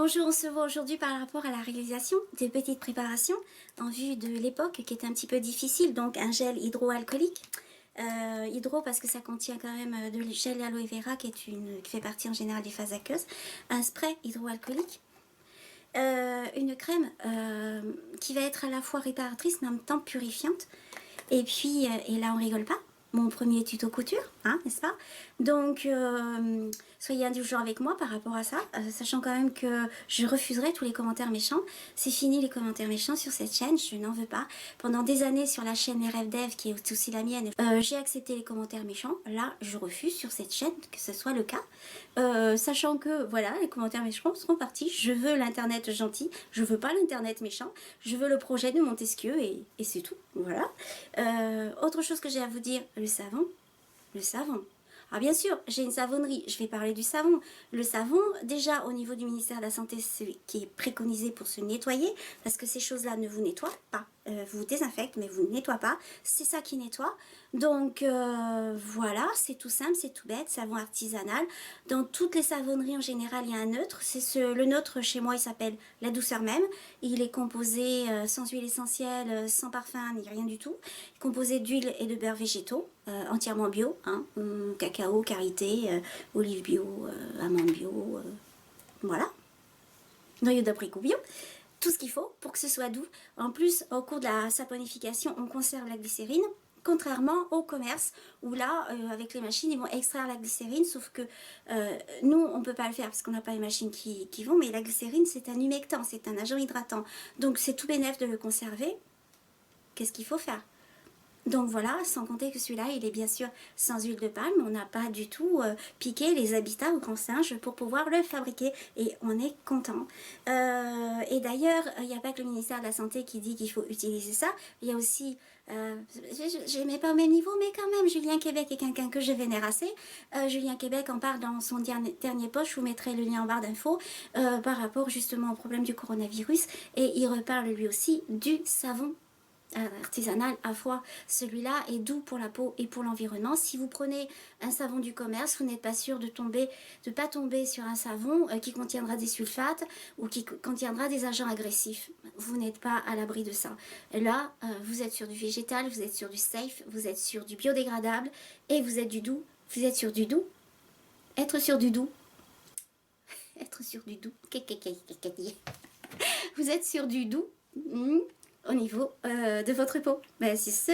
Bonjour, on se voit aujourd'hui par rapport à la réalisation des petites préparations en vue de l'époque qui est un petit peu difficile, donc un gel hydroalcoolique. Hydro parce que ça contient quand même de gel aloe vera qui fait partie en général des phases aqueuses, un spray hydroalcoolique, une crème qui va être à la fois réparatrice mais en même temps purifiante. Et puis, et là on rigole pas, mon premier tuto couture, hein, n'est-ce pas? Donc, soyez indulgents avec moi par rapport à ça, sachant quand même que je refuserai tous les commentaires méchants. C'est fini les commentaires méchants sur cette chaîne, je n'en veux pas. Pendant des années sur la chaîne Les Rêves Dev, qui est aussi la mienne, j'ai accepté les commentaires méchants. Là, je refuse sur cette chaîne que ce soit le cas. Sachant que, voilà, les commentaires méchants seront partis. Je veux l'internet gentil, je veux pas l'internet méchant, je veux le projet de Montesquieu et c'est tout, voilà. Autre chose que j'ai à vous dire, le savon. Le savon. Alors bien sûr, j'ai une savonnerie, je vais parler du savon. Le savon, déjà au niveau du ministère de la Santé, c'est qui est préconisé pour se nettoyer, parce que ces choses-là ne vous nettoient pas. Vous désinfectent, mais vous ne nettoient pas. C'est ça qui nettoie. Donc voilà, c'est tout simple, c'est tout bête, savon artisanal. Dans toutes les savonneries en général, il y a un neutre. Le neutre chez moi, il s'appelle La Douceur Même. Il est composé sans huile essentielle, sans parfum, ni rien du tout. Composé d'huile et de beurre végétaux, entièrement bio, hein, cacao, karité, olive bio, amandes bio, voilà, noyau d'abricot bio. Tout ce qu'il faut pour que ce soit doux. En plus, au cours de la saponification, on conserve la glycérine, contrairement au commerce où là, avec les machines, ils vont extraire la glycérine, sauf que nous, on ne peut pas le faire parce qu'on n'a pas les machines qui vont, mais la glycérine, c'est un humectant, c'est un agent hydratant. Donc, c'est tout bénef de le conserver. Qu'est-ce qu'il faut faire? Donc voilà, sans compter que celui-là, il est bien sûr sans huile de palme. On n'a pas du tout piqué les habitats au grand singe pour pouvoir le fabriquer. Et on est content. Et d'ailleurs, il n'y a pas que le ministère de la Santé qui dit qu'il faut utiliser ça. Il y a aussi, je ne mets pas au même niveau, mais quand même, Julien Québec est quelqu'un que je vénère assez. Julien Québec en parle dans son dernier post. Je vous mettrai le lien en barre d'infos par rapport justement au problème du coronavirus. Et il reparle lui aussi du savon artisanal à fois. Celui-là est doux pour la peau et pour l'environnement. Si vous prenez un savon du commerce, vous n'êtes pas sûr de pas tomber sur un savon qui contiendra des sulfates ou qui contiendra des agents agressifs. Vous n'êtes pas à l'abri de ça. Là, vous êtes sur du végétal, vous êtes sur du safe, vous êtes sur du biodégradable et vous êtes du doux. Vous êtes sur du doux. Être sur du doux. Être sur du doux. Vous êtes sur du doux. Au niveau de votre peau. Ben, c'est ce,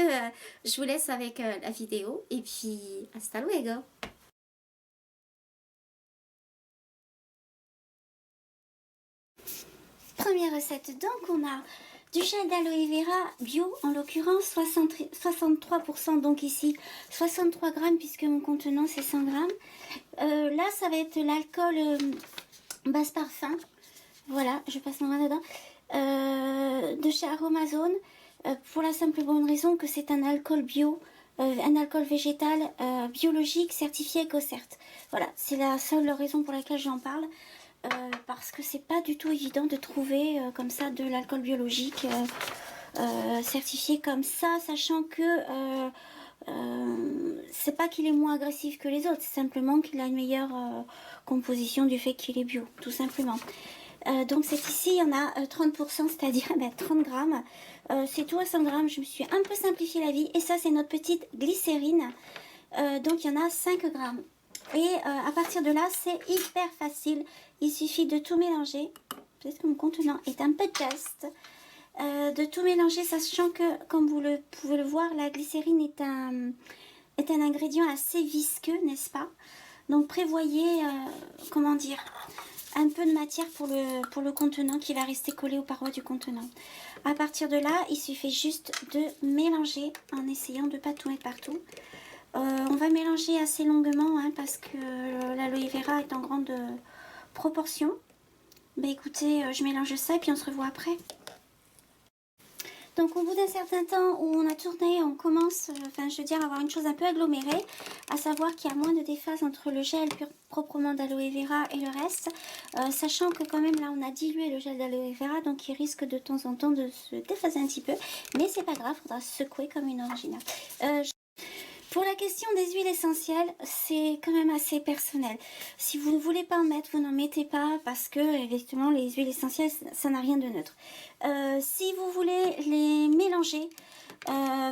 je vous laisse avec la vidéo et puis hasta luego. Première recette, donc on a du gel d'aloe vera bio, en l'occurrence 63%, donc ici 63 grammes puisque mon contenant c'est 100 grammes. Là ça va être l'alcool base parfum, voilà, je passe mon bras dedans. De chez Aromazone, pour la simple et bonne raison que c'est un alcool bio, un alcool végétal biologique certifié EcoCert. Voilà, c'est la seule raison pour laquelle j'en parle, parce que c'est pas du tout évident de trouver comme ça de l'alcool biologique certifié comme ça, sachant que c'est pas qu'il est moins agressif que les autres, c'est simplement qu'il a une meilleure composition du fait qu'il est bio, tout simplement. Donc c'est ici, il y en a 30%, c'est-à-dire 30 grammes. C'est tout à 100 grammes, je me suis un peu simplifié la vie. Et ça, c'est notre petite glycérine. Donc il y en a 5 grammes. Et à partir de là, c'est hyper facile. Il suffit de tout mélanger. Peut-être que mon contenant est un peu juste. De tout mélanger, sachant que, comme vous pouvez le voir, la glycérine est un ingrédient assez visqueux, n'est-ce pas? Donc prévoyez, comment dire, un peu de matière pour le contenant qui va rester collé aux parois du contenant. À partir de là, il suffit juste de mélanger en essayant de ne pas tout mettre partout. On va mélanger assez longuement hein, parce que l'aloe vera est en grande proportion. Ben écoutez, je mélange ça et puis on se revoit après. Donc au bout d'un certain temps où on a tourné, on commence, je veux dire, à avoir une chose un peu agglomérée, à savoir qu'il y a moins de déphase entre le gel proprement d'aloe vera et le reste, sachant que quand même là on a dilué le gel d'aloe vera, donc il risque de temps en temps de se déphaser un petit peu, mais c'est pas grave, il faudra secouer comme une originale. Pour la question des huiles essentielles, c'est quand même assez personnel. Si vous ne voulez pas en mettre, vous n'en mettez pas parce que effectivement les huiles essentielles, ça n'a rien de neutre. Si vous voulez les mélanger,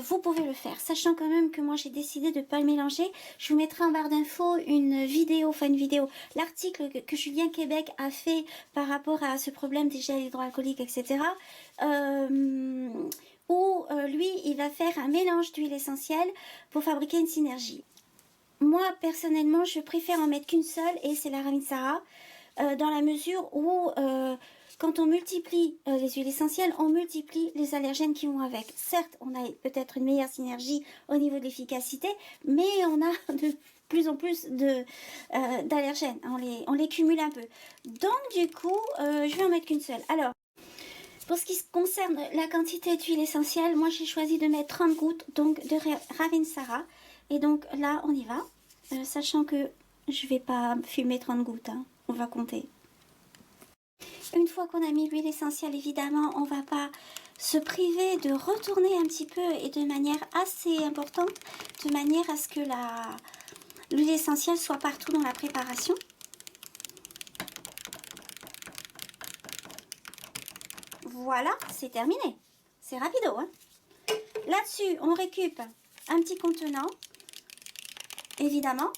vous pouvez le faire. Sachant quand même que moi j'ai décidé de ne pas le mélanger. Je vous mettrai en barre d'infos une vidéo, l'article que Julien Québec a fait par rapport à ce problème des gels hydroalcooliques, etc. Où lui, il va faire un mélange d'huile essentielle pour fabriquer une synergie. Moi, personnellement, je préfère en mettre qu'une seule et c'est la Ravinsara, dans la mesure où quand on multiplie les huiles essentielles, on multiplie les allergènes qui vont avec. Certes, on a peut-être une meilleure synergie au niveau de l'efficacité, mais on a de plus en plus d'allergènes. On les cumule un peu. Donc, du coup, je vais en mettre qu'une seule. Alors, pour ce qui concerne la quantité d'huile essentielle, moi j'ai choisi de mettre 30 gouttes donc de Ravinsara. Et donc là, on y va. Sachant que je vais pas fumer 30 gouttes, hein. On va compter. Une fois qu'on a mis l'huile essentielle, évidemment, on va pas se priver de retourner un petit peu et de manière assez importante, de manière à ce que l'huile essentielle soit partout dans la préparation. Voilà, c'est terminé. C'est rapido, hein. Là-dessus, on récup un petit contenant, évidemment.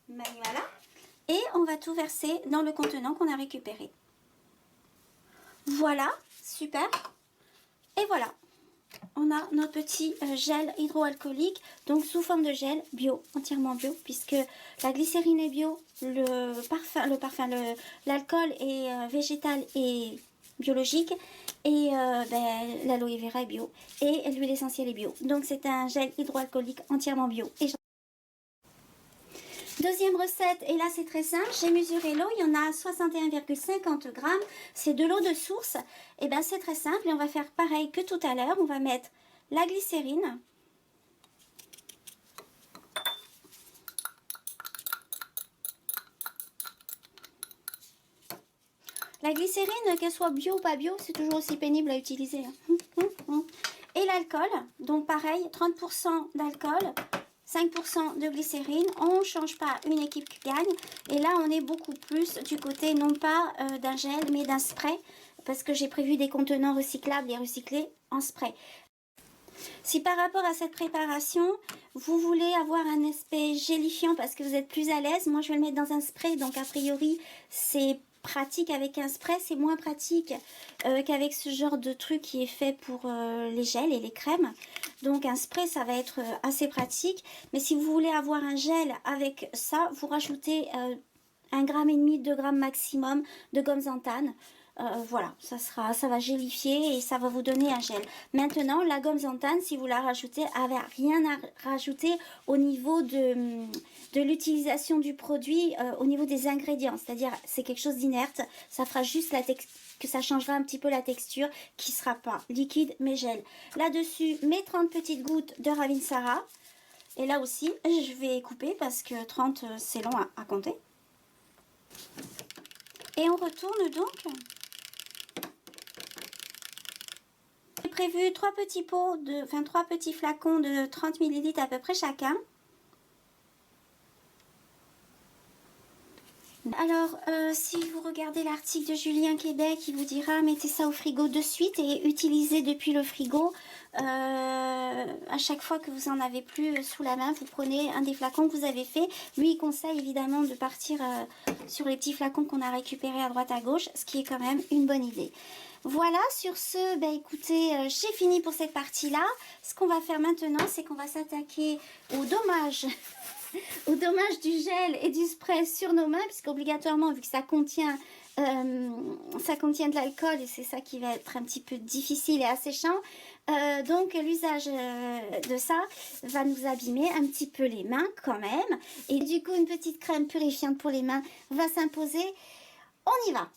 Voilà. Et on va tout verser dans le contenant qu'on a récupéré. Voilà, super. Et voilà, on a notre petit gel hydroalcoolique, donc sous forme de gel bio, entièrement bio, puisque la glycérine est bio, l'alcool est végétal et biologique, et l'aloe vera est bio, et l'huile essentielle est bio. Donc c'est un gel hydroalcoolique entièrement bio. Deuxième recette, et là c'est très simple, j'ai mesuré l'eau, il y en a 61,50 grammes, c'est de l'eau de source. Et bien c'est très simple et on va faire pareil que tout à l'heure, on va mettre la glycérine. La glycérine, qu'elle soit bio ou pas bio, c'est toujours aussi pénible à utiliser. Et l'alcool, donc pareil, 30% d'alcool, 5% de glycérine, on ne change pas, une équipe qui gagne. Et là, on est beaucoup plus du côté, non pas d'un gel, mais d'un spray, parce que j'ai prévu des contenants recyclables et recyclés en spray. Si par rapport à cette préparation, vous voulez avoir un aspect gélifiant parce que vous êtes plus à l'aise, moi je vais le mettre dans un spray, donc a priori c'est pratique avec un spray, c'est moins pratique qu'avec ce genre de truc qui est fait pour les gels et les crèmes. Donc un spray ça va être assez pratique, mais si vous voulez avoir un gel avec ça, vous rajoutez 1,5 g, 2 grammes maximum de gomme xanthane. Voilà, ça va gélifier et ça va vous donner un gel. Maintenant, la gomme xanthane, si vous la rajoutez, avait rien à rajouter au niveau de l'utilisation du produit, au niveau des ingrédients. C'est-à-dire, c'est quelque chose d'inerte. Ça fera juste que ça changera un petit peu la texture, qui sera pas liquide mais gel. Là-dessus, mes 30 petites gouttes de Ravinsara. Et là aussi, je vais couper parce que 30, c'est long à compter. Et on retourne donc. J'ai prévu 3 petits pots, 3 petits flacons de 30 ml à peu près chacun. Alors, si vous regardez l'article de Julien Québec, il vous dira mettez ça au frigo de suite et utilisez depuis le frigo. À chaque fois que vous en avez plus sous la main, vous prenez un des flacons que vous avez fait. Lui, il conseille évidemment de partir sur les petits flacons qu'on a récupérés à droite à gauche, ce qui est quand même une bonne idée. Voilà, sur ce, écoutez, j'ai fini pour cette partie-là. Ce qu'on va faire maintenant, c'est qu'on va s'attaquer au dommage du gel et du spray sur nos mains, puisqu'obligatoirement, vu que ça contient de l'alcool, et c'est ça qui va être un petit peu difficile et asséchant, donc l'usage de ça va nous abîmer un petit peu les mains quand même, et du coup une petite crème purifiante pour les mains va s'imposer. On y va.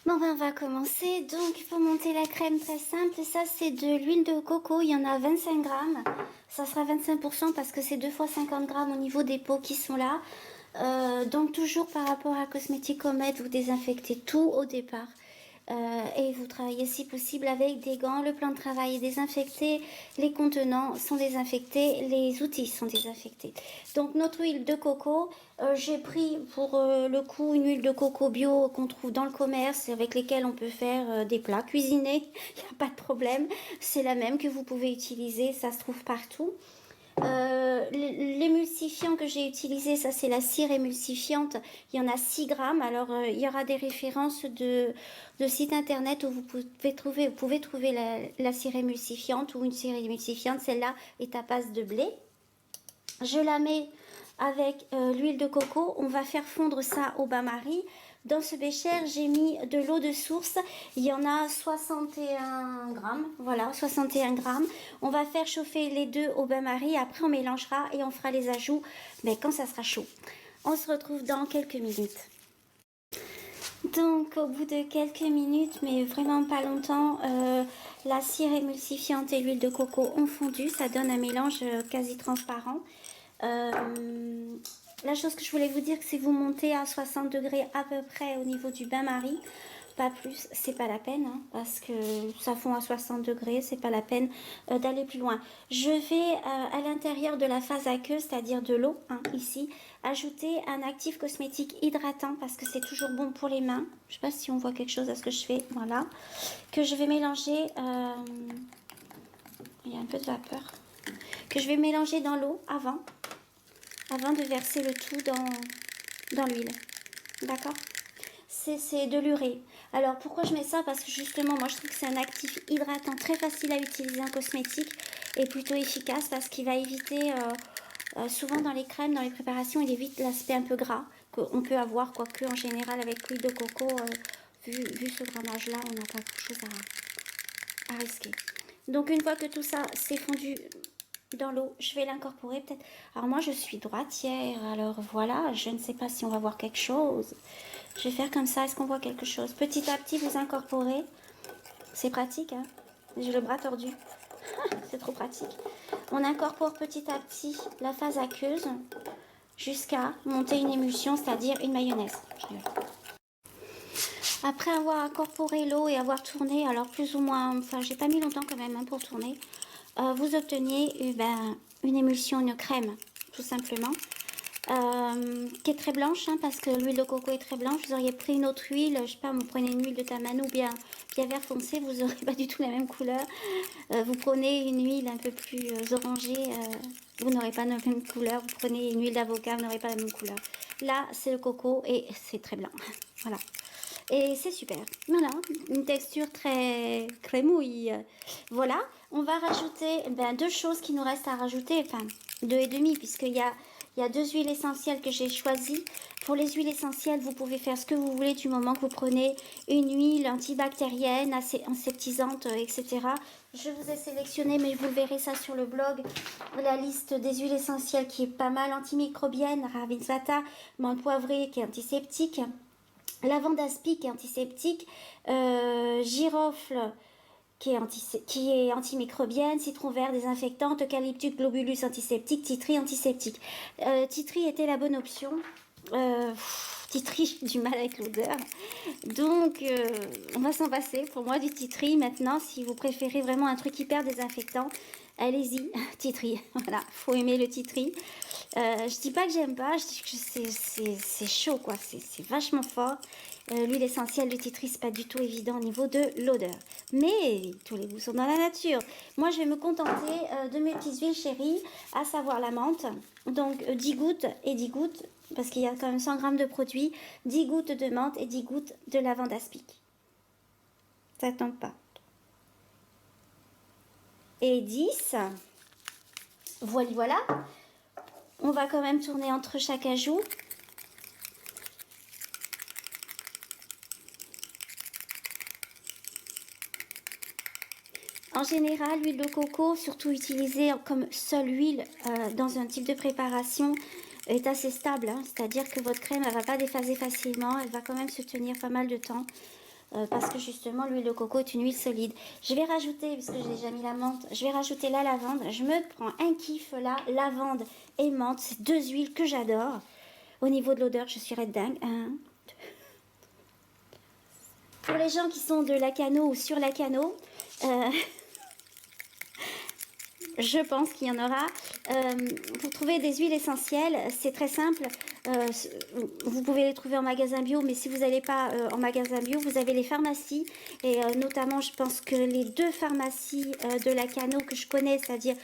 Bon on va commencer. Donc pour monter la crème, très simple, ça c'est de l'huile de coco, il y en a 25 grammes, ça sera 25% parce que c'est 2 fois 50 grammes au niveau des pots qui sont là. Donc toujours par rapport à Cosméticomed, vous désinfectez tout au départ. Et vous travaillez si possible avec des gants. Le plan de travail est désinfecté, les contenants sont désinfectés, les outils sont désinfectés. Donc notre huile de coco, j'ai pris pour le coup une huile de coco bio qu'on trouve dans le commerce avec lesquelles on peut faire des plats cuisinés, il n'y a pas de problème. C'est la même que vous pouvez utiliser, ça se trouve partout. L'émulsifiant que j'ai utilisé, ça c'est la cire émulsifiante, il y en a 6 grammes. Alors il y aura des références de sites internet où vous pouvez trouver la cire émulsifiante ou une cire émulsifiante. Celle-là est à base de blé. Je la mets avec l'huile de coco. On va faire fondre ça au bain-marie. Dans ce bécher, j'ai mis de l'eau de source. Il y en a 61 grammes. Voilà, 61 grammes. On va faire chauffer les deux au bain-marie. Après, on mélangera et on fera les ajouts quand ça sera chaud. On se retrouve dans quelques minutes. Donc, au bout de quelques minutes, mais vraiment pas longtemps, la cire émulsifiante et l'huile de coco ont fondu. Ça donne un mélange quasi transparent. La chose que je voulais vous dire, c'est que vous montez à 60 degrés à peu près au niveau du bain-marie. Pas plus, c'est pas la peine, hein, parce que ça fond à 60 degrés, c'est pas la peine d'aller plus loin. Je vais à l'intérieur de la phase aqueuse, c'est-à-dire de l'eau, hein, ici, ajouter un actif cosmétique hydratant, parce que c'est toujours bon pour les mains. Je sais pas si on voit quelque chose à ce que je fais, voilà. Que je vais mélanger, il y a un peu de vapeur, que je vais mélanger dans l'eau avant de verser le tout dans l'huile. D'accord? C'est de l'urée. Alors pourquoi je mets ça? Parce que justement moi je trouve que c'est un actif hydratant très facile à utiliser en cosmétique et plutôt efficace parce qu'il va éviter souvent dans les crèmes, dans les préparations, il évite l'aspect un peu gras qu'on peut avoir, quoique en général avec l'huile de coco, vu ce grammage là, on n'a pas grand chose à risquer. Donc une fois que tout ça s'est fondu dans l'eau, je vais l'incorporer peut-être. Alors moi je suis droitière, alors voilà, je ne sais pas si on va voir quelque chose. Je vais faire comme ça, est-ce qu'on voit quelque chose? Petit à petit vous incorporez. C'est pratique, hein? J'ai le bras tordu. C'est trop pratique. On incorpore petit à petit la phase aqueuse jusqu'à monter une émulsion, c'est-à-dire une mayonnaise. Après avoir incorporé l'eau et avoir tourné, alors plus ou moins, enfin j'ai pas mis longtemps quand même hein, pour tourner, vous obtenez une émulsion, une crème, tout simplement, qui est très blanche, hein, parce que l'huile de coco est très blanche. Vous auriez pris une autre huile, je sais pas, vous prenez une huile de tamano bien vert foncé, vous n'aurez pas du tout la même couleur. Vous prenez une huile un peu plus orangée, vous n'aurez pas la même couleur. Vous prenez une huile d'avocat, vous n'aurez pas la même couleur. Là, c'est le coco et c'est très blanc. Voilà. Et c'est super. Voilà, une texture très crémouille. Voilà, on va rajouter deux choses qui nous restent à rajouter, enfin 2,5 puisqu'il y a 2 huiles essentielles que j'ai choisies. Pour les huiles essentielles, vous pouvez faire ce que vous voulez du moment que vous prenez une huile antibactérienne, assez aseptisante, etc. Je vous ai sélectionné, mais vous verrez ça sur le blog, la liste des huiles essentielles qui est pas mal antimicrobienne, Ravinsvata, menthe poivrée qui est antiseptique, lavande aspic qui est antiseptique, girofle qui est antimicrobienne, citron vert désinfectante, eucalyptus globulus antiseptique, titri antiseptique. Titri était la bonne option. Titri, j'ai du mal avec l'odeur. Donc, on va s'en passer. Pour moi, du titri, maintenant, si vous préférez vraiment un truc hyper désinfectant, allez-y, titri. Voilà, faut aimer le titri. Je dis pas que j'aime pas, je dis que c'est chaud, quoi. C'est vachement fort. L'huile essentielle de titri, c'est pas du tout évident au niveau de l'odeur. Mais tous les goûts sont dans la nature. Moi, je vais me contenter de mes petites huiles chéries, à savoir la menthe. Donc, 10 gouttes et 10 gouttes, parce qu'il y a quand même 100 grammes de produit. 10 gouttes de menthe et 10 gouttes de lavande aspic. Ça tombe pas. Et 10. Voilà. On va quand même tourner entre chaque ajout. En général, l'huile de coco, surtout utilisée comme seule huile dans un type de préparation, est assez stable. Hein. C'est-à-dire que votre crème, elle ne va pas déphaser facilement. Elle va quand même se tenir pas mal de temps. Parce que justement, l'huile de coco est une huile solide. Je vais rajouter, puisque j'ai déjà mis la menthe, je vais rajouter la lavande. Je me prends un kiff là, lavande et menthe. C'est 2 huiles que j'adore. Au niveau de l'odeur, je suis red dingue. 1, Pour les gens qui sont de Lacanau ou sur Lacanau, je pense qu'il y en aura. Pour trouver des huiles essentielles, c'est très simple. Vous pouvez les trouver en magasin bio, mais si vous n'allez pas en magasin bio, vous avez les pharmacies. Et notamment, je pense que les deux pharmacies de Lacanau que je connais, c'est-à-dire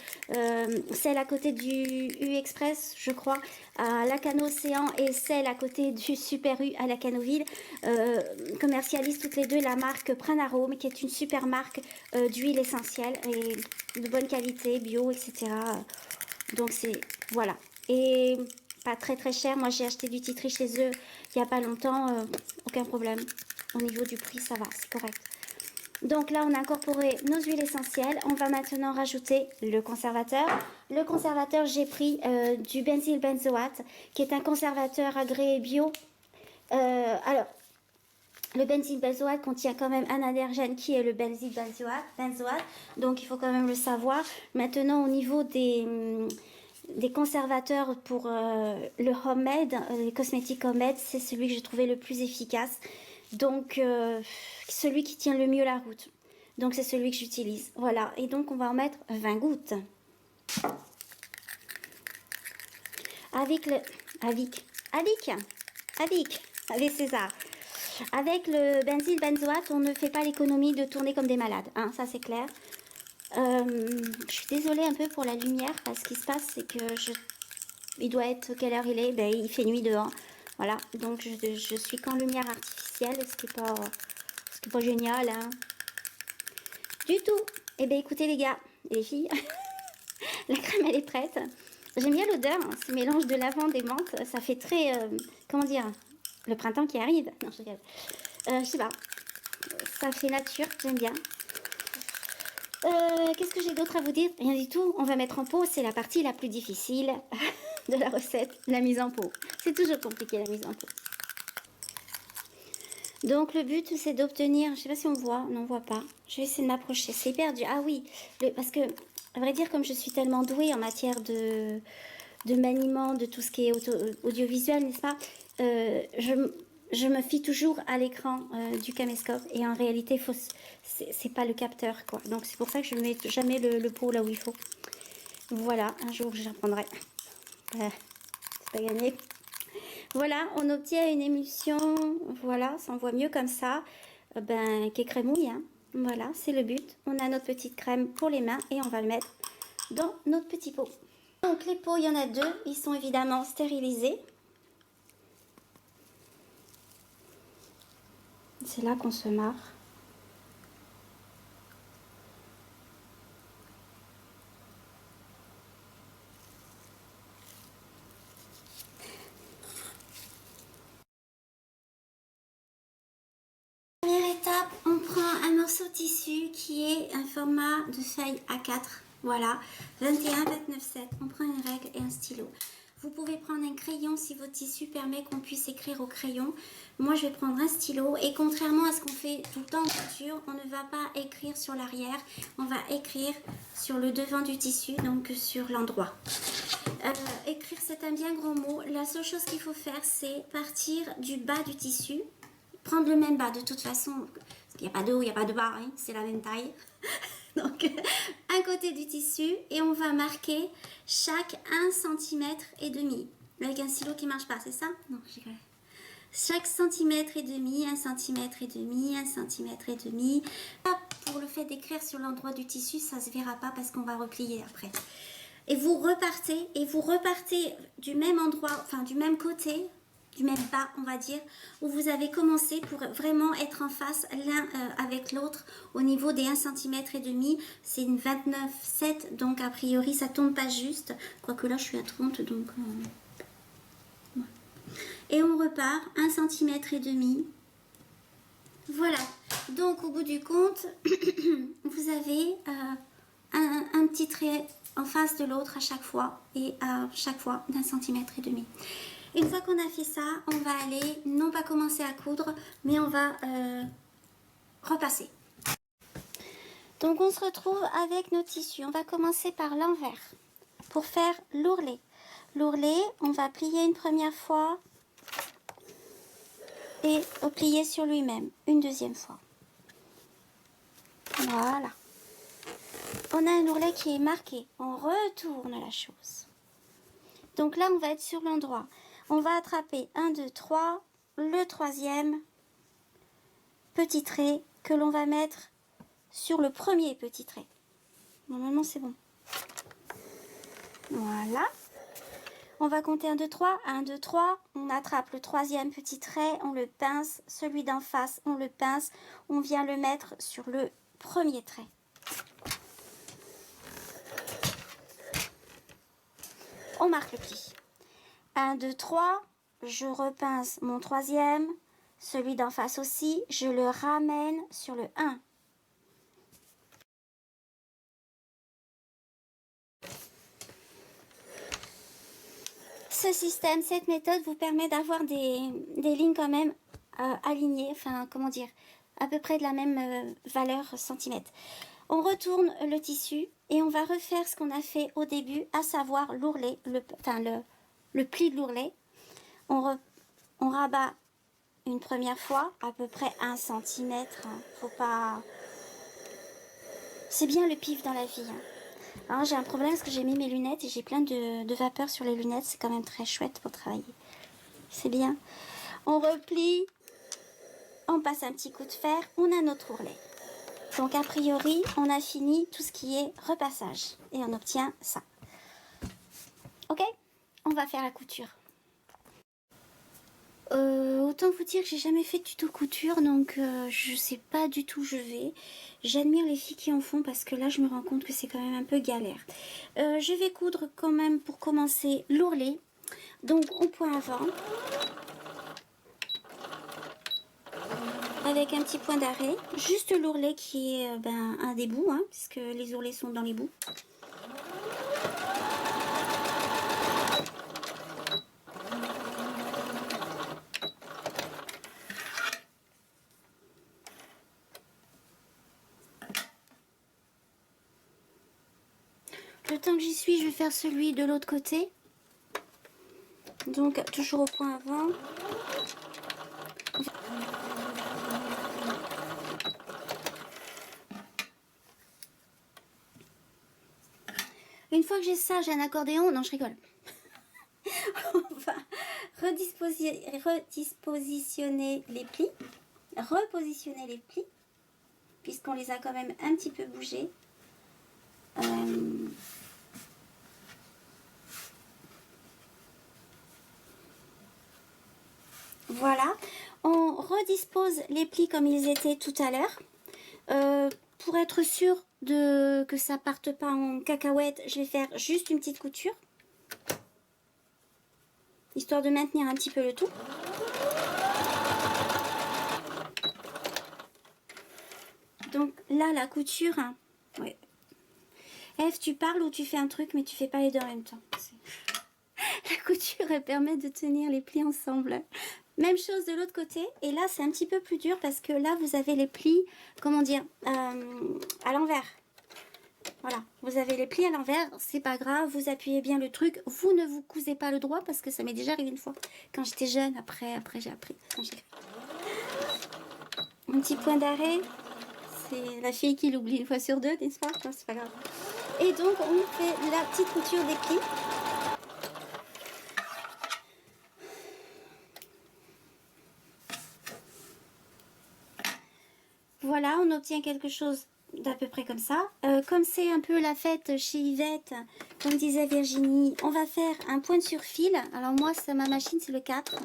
celle à côté du U-Express, je crois, à Lacanau Océan, et celle à côté du Super U à Lacanoville, commercialisent toutes les deux la marque Pranarome, qui est une super marque d'huile essentielle et de bonne qualité, bio, etc. Donc c'est, voilà. Et pas très très cher. Moi j'ai acheté du titri chez eux il n'y a pas longtemps, aucun problème. Au niveau du prix, ça va, c'est correct. Donc là, on a incorporé nos huiles essentielles. On va maintenant rajouter le conservateur. Le conservateur, j'ai pris du benzyl benzoate, qui est un conservateur agréé bio. Alors, le benzyl benzoate contient quand même un allergène qui est le benzyl benzoate. Donc, il faut quand même le savoir. Maintenant, au niveau des conservateurs pour le homemade, les cosmétiques homemade, c'est celui que j'ai trouvé le plus efficace. Donc, celui qui tient le mieux la route. Donc, c'est celui que j'utilise. Voilà. Et donc, on va en mettre 20 gouttes. Avec César. Avec le benzyl benzoate, on ne fait pas l'économie de tourner comme des malades. Hein, ça, c'est clair. Je suis désolée un peu pour la lumière. Parce que ce qui se passe, c'est que il doit être... Quelle heure il est? Ben, il fait nuit dehors. Voilà. Donc, je suis qu'en lumière artificielle. Ce qui n'est pas génial. Hein. Du tout. Eh bien, écoutez les gars et les filles. La crème, elle est prête. J'aime bien l'odeur. Hein, ce mélange de lavande et menthe. Ça fait très... comment dire? Le printemps qui arrive. Non, je regarde. Je sais pas. Ça fait nature. J'aime bien. Qu'est-ce que j'ai d'autre à vous dire? Rien du tout. On va mettre en pot. C'est la partie la plus difficile de la recette. La mise en pot. C'est toujours compliqué la mise en pot. Donc le but c'est d'obtenir, je sais pas si on voit, non on voit pas, je vais essayer de m'approcher, c'est hyper dur, ah oui, parce que à vrai dire comme je suis tellement douée en matière de maniement, de tout ce qui est audiovisuel, n'est-ce pas, je me fie toujours à l'écran du caméscope et en réalité c'est pas le capteur quoi, donc c'est pour ça que je ne mets jamais le pot là où il faut. Voilà, un jour j'apprendrai, c'est pas gagné. Voilà, on obtient une émulsion, voilà, ça en voit mieux comme ça, qui est crémouille, hein. Voilà, c'est le but. On a notre petite crème pour les mains et on va le mettre dans notre petit pot. Donc les pots, il y en a deux, ils sont évidemment stérilisés. C'est là qu'on se marre. Première étape, on prend un morceau de tissu qui est un format de feuille A4. Voilà, 21, 29, 7. On prend une règle et un stylo. Vous pouvez prendre un crayon si votre tissu permet qu'on puisse écrire au crayon. Moi, je vais prendre un stylo et contrairement à ce qu'on fait tout le temps en couture, on ne va pas écrire sur l'arrière. On va écrire sur le devant du tissu, donc sur l'endroit. Écrire, c'est un bien gros mot. La seule chose qu'il faut faire, c'est partir du bas du tissu. Prendre le même bas de toute façon. Il n'y a pas de haut, il n'y a pas de bas, hein, c'est la même taille. Donc, un côté du tissu et on va marquer chaque 1,5 cm. Avec un stylo qui ne marche pas, c'est ça? Non, je rigole. Chaque centimètre et demi, 1,5 cm, 1,5 cm. Pour le fait d'écrire sur l'endroit du tissu, ça ne se verra pas parce qu'on va replier après. Et vous repartez du même endroit, enfin du même côté, du même bas on va dire, où vous avez commencé pour vraiment être en face l'un avec l'autre au niveau des 1,5 cm. C'est une 29,7 donc a priori ça tombe pas juste, quoique là je suis à 30 donc... Ouais. Et on repart 1,5 cm. Voilà, donc au bout du compte, vous avez un petit trait en face de l'autre à chaque fois et à chaque fois d'1,5 cm. Une fois qu'on a fait ça, on va aller, non pas commencer à coudre, mais on va repasser. Donc on se retrouve avec nos tissus. On va commencer par l'envers pour faire l'ourlet. L'ourlet, on va plier une première fois. et replier sur lui-même une deuxième fois. Voilà. On a un ourlet qui est marqué. On retourne la chose. Donc là, on va être sur l'endroit. On va attraper 1, 2, 3, le troisième petit trait que l'on va mettre sur le premier petit trait. Normalement, c'est bon. Voilà. On va compter 1, 2, 3. 1, 2, 3. On attrape le troisième petit trait, on le pince. Celui d'en face, on le pince. On vient le mettre sur le premier trait. On marque le pli. 1, 2, 3. Je repince mon troisième. Celui d'en face aussi. Je le ramène sur le 1. Ce système, cette méthode vous permet d'avoir des lignes quand même alignées, enfin comment dire, à peu près de la même valeur centimètre. On retourne le tissu et on va refaire ce qu'on a fait au début, à savoir l'ourlet, le pli de l'ourlet. On rabat une première fois, à peu près 1 cm. Faut pas... C'est bien le pif dans la vie. Alors j'ai un problème parce que j'ai mis mes lunettes et j'ai plein de vapeur sur les lunettes. C'est quand même très chouette pour travailler. C'est bien. On replie. On passe un petit coup de fer. On a notre ourlet. Donc a priori, on a fini tout ce qui est repassage. Et on obtient ça. Ok? On va faire la couture. Autant vous dire que j'ai jamais fait de tuto couture, donc je sais pas du tout où je vais. J'admire les filles qui en font parce que là je me rends compte que c'est quand même un peu galère. Je vais coudre quand même pour commencer l'ourlet. Donc au point avant, avec un petit point d'arrêt, juste l'ourlet qui est un des bouts, hein, puisque les ourlets sont dans les bouts. Le temps que j'y suis, je vais faire celui de l'autre côté. Donc toujours au point avant. Une fois que j'ai ça, j'ai un accordéon. Non, je rigole. On va redispositionner les plis. Repositionner les plis. Puisqu'on les a quand même un petit peu bougés. Voilà. On redispose les plis comme ils étaient tout à l'heure. Pour être sûr que ça parte pas en cacahuète, je vais faire juste une petite couture. Histoire de maintenir un petit peu le tout. Donc là, la couture... Ouais. Eve, tu parles ou tu fais un truc, mais tu fais pas les deux en même temps. La couture, elle permet de tenir les plis ensemble. Même chose de l'autre côté. Et là, c'est un petit peu plus dur parce que là, vous avez les plis, comment dire, à l'envers. Voilà, vous avez les plis à l'envers, c'est pas grave, vous appuyez bien le truc. Vous ne vous cousez pas le droit parce que ça m'est déjà arrivé une fois. Quand j'étais jeune, après j'ai appris. Un petit point d'arrêt. C'est la fille qui l'oublie une fois sur deux, n'est-ce pas? Non, c'est pas grave. Et donc, on fait la petite couture des plis. Voilà, on obtient quelque chose d'à peu près comme ça. Comme c'est un peu la fête chez Yvette, comme disait Virginie, on va faire un point sur fil. Alors moi, ma machine, c'est le 4.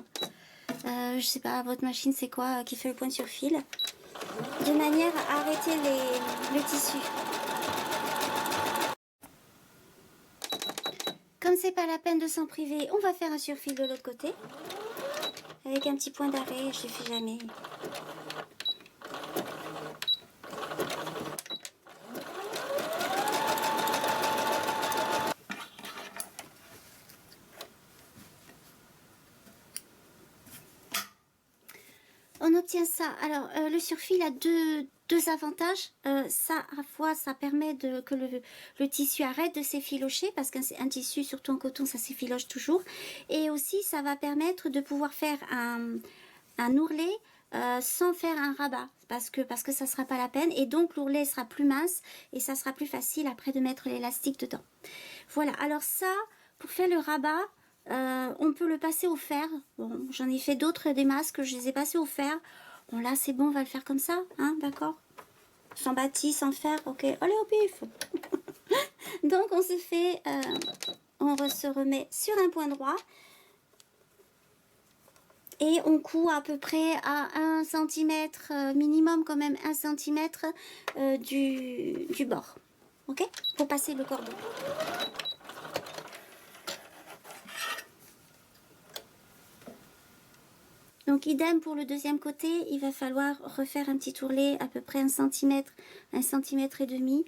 Je sais pas, votre machine, c'est quoi qui fait le point sur fil? De manière à arrêter le tissu. Comme c'est pas la peine de s'en priver, on va faire un surfil de l'autre côté. Avec un petit point d'arrêt, je ne fais jamais. On obtient ça. Alors, le surfil a deux avantages. Ça, à la fois, ça permet que le tissu arrête de s'effilocher, parce qu'un tissu, surtout en coton, ça s'effiloche toujours. Et aussi, ça va permettre de pouvoir faire un ourlet sans faire un rabat parce que ça sera pas la peine et donc l'ourlet sera plus mince et ça sera plus facile après de mettre l'élastique dedans. Voilà, alors ça pour faire le rabat on peut le passer au fer. Bon, j'en ai fait d'autres des masques, je les ai passés au fer. Bon là c'est bon, on va le faire comme ça, hein, d'accord, sans bâti, sans fer, ok, allez au pif. Donc on se fait on se remet sur un point droit et on coud à peu près à 1 cm, minimum quand même 1 cm du bord. Ok, pour passer le cordon. Donc idem pour le deuxième côté, il va falloir refaire un petit ourlet à peu près 1 cm, 1 cm et demi.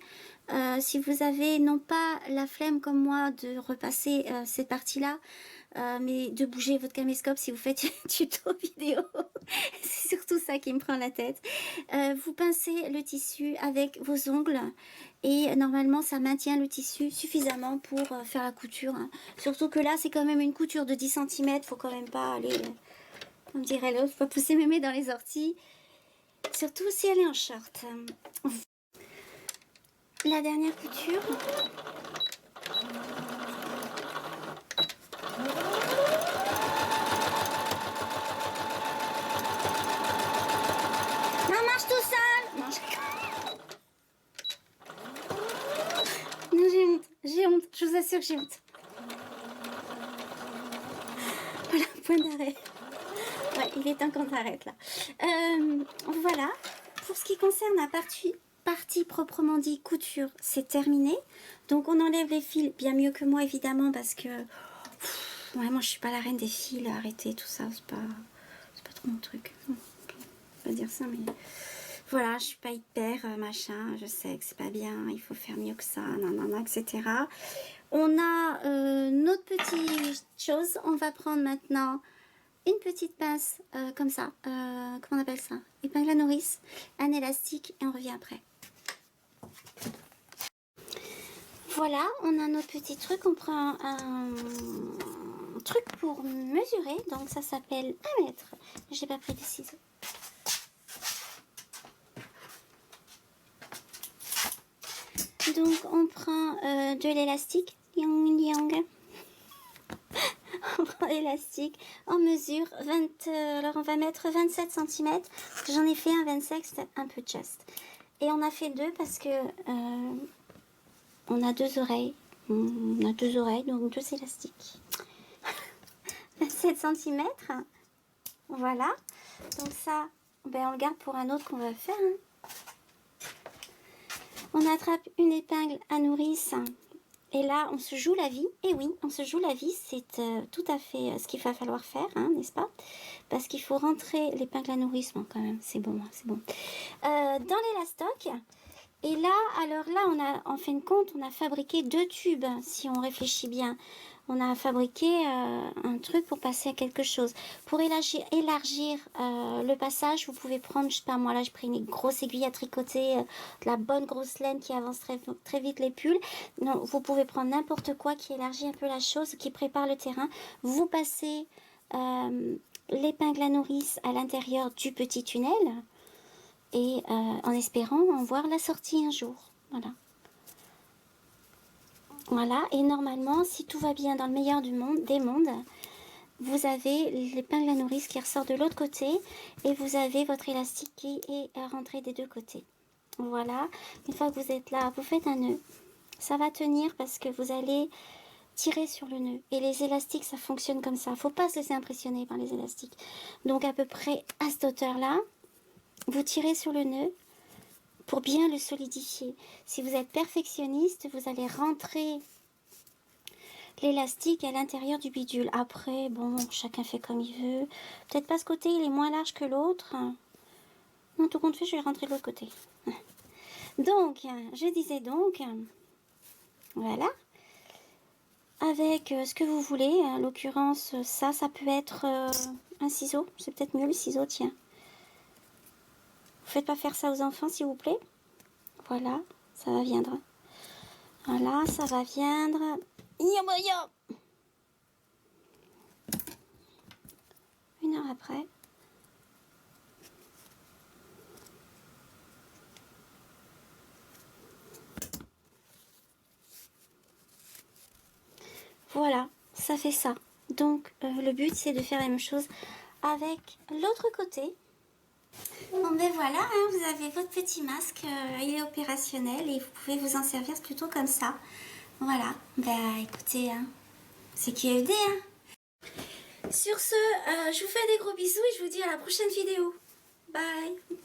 Si vous avez non pas la flemme comme moi de repasser cette partie-là, mais de bouger votre caméscope si vous faites un tuto vidéo, c'est surtout ça qui me prend la tête. Vous pincez le tissu avec vos ongles et normalement ça maintient le tissu suffisamment pour faire la couture. Hein. Surtout que là c'est quand même une couture de 10 cm, faut quand même pas aller... on dirait l'autre, faut pas pousser mémé dans les orties. Surtout si elle est en short. La dernière couture. Non, marche tout seul. Non, non, j'ai honte. J'ai honte. Je vous assure que j'ai honte. Voilà, point d'arrêt. Ouais, il est temps qu'on arrête là. Voilà. Pour ce qui concerne la partie proprement dit couture, c'est terminé. Donc on enlève les fils, bien mieux que moi évidemment parce que ouais, moi je suis pas la reine des fils, arrêtez tout ça, c'est pas trop mon truc. Je vais pas dire ça mais voilà, je suis pas hyper machin, je sais que c'est pas bien, il faut faire mieux que ça, nanana, etc. On a notre petite chose, on va prendre maintenant une petite pince comme ça, comment on appelle ça, épingle à nourrice, un élastique et on revient après. Voilà, on a notre petit truc, on prend un truc pour mesurer, donc ça s'appelle 1 mètre. J'ai pas pris des ciseaux. Donc on prend de l'élastique, on prend l'élastique, on mesure 20, alors on va mettre 27 cm, parce que j'en ai fait un 25, c'était un peu juste. Et on a fait 2 parce que on a 2 oreilles, donc 2 élastiques. 27 cm, voilà. Donc ça, ben on le garde pour un autre qu'on va faire. Hein. On attrape une épingle à nourrice. Et là, on se joue la vie. Et oui, on se joue la vie, c'est tout à fait ce qu'il va falloir faire, hein, n'est-ce pas? Parce qu'il faut rentrer l'épingle à nourrice, bon, quand même, c'est bon, c'est bon. Dans l'élastoc. Et là, alors là, en fin de compte, on a fabriqué 2 tubes, si on réfléchit bien. On a fabriqué un truc pour passer à quelque chose. Pour élargir le passage, vous pouvez prendre, je sais pas moi, là j'ai pris une grosse aiguille à tricoter, de la bonne grosse laine qui avance très vite les pulls. Non, vous pouvez prendre n'importe quoi qui élargit un peu la chose, qui prépare le terrain. Vous passez l'épingle à nourrice à l'intérieur du petit tunnel et en espérant en voir la sortie un jour. Voilà. Voilà, et normalement, si tout va bien dans le meilleur des mondes, vous avez l'épingle à nourrice qui ressort de l'autre côté et vous avez votre élastique qui est rentré des 2 côtés. Voilà, une fois que vous êtes là, vous faites un nœud. Ça va tenir parce que vous allez tirer sur le nœud. Et les élastiques, ça fonctionne comme ça. Faut pas se laisser impressionner par les élastiques. Donc à peu près à cette hauteur-là, vous tirez sur le nœud pour bien le solidifier. Si vous êtes perfectionniste, vous allez rentrer l'élastique à l'intérieur du bidule. Après, bon, chacun fait comme il veut. Peut-être pas ce côté, il est moins large que l'autre. Non, tout compte fait, je vais rentrer de l'autre côté. Donc, je disais donc, voilà. Avec ce que vous voulez, en l'occurrence, ça peut être un ciseau. C'est peut-être mieux le ciseau, tiens. Vous faites pas faire ça aux enfants, s'il vous plaît. Voilà, ça va viendre. Voilà, ça va viendre. Une heure après. voilà, ça fait ça. Donc le but c'est de faire la même chose avec l'autre côté. Bon ben voilà, hein, vous avez votre petit masque, il est opérationnel et vous pouvez vous en servir plutôt comme ça. Voilà, ben écoutez, hein, c'est QFD. Hein. Sur ce, je vous fais des gros bisous et je vous dis à la prochaine vidéo. Bye.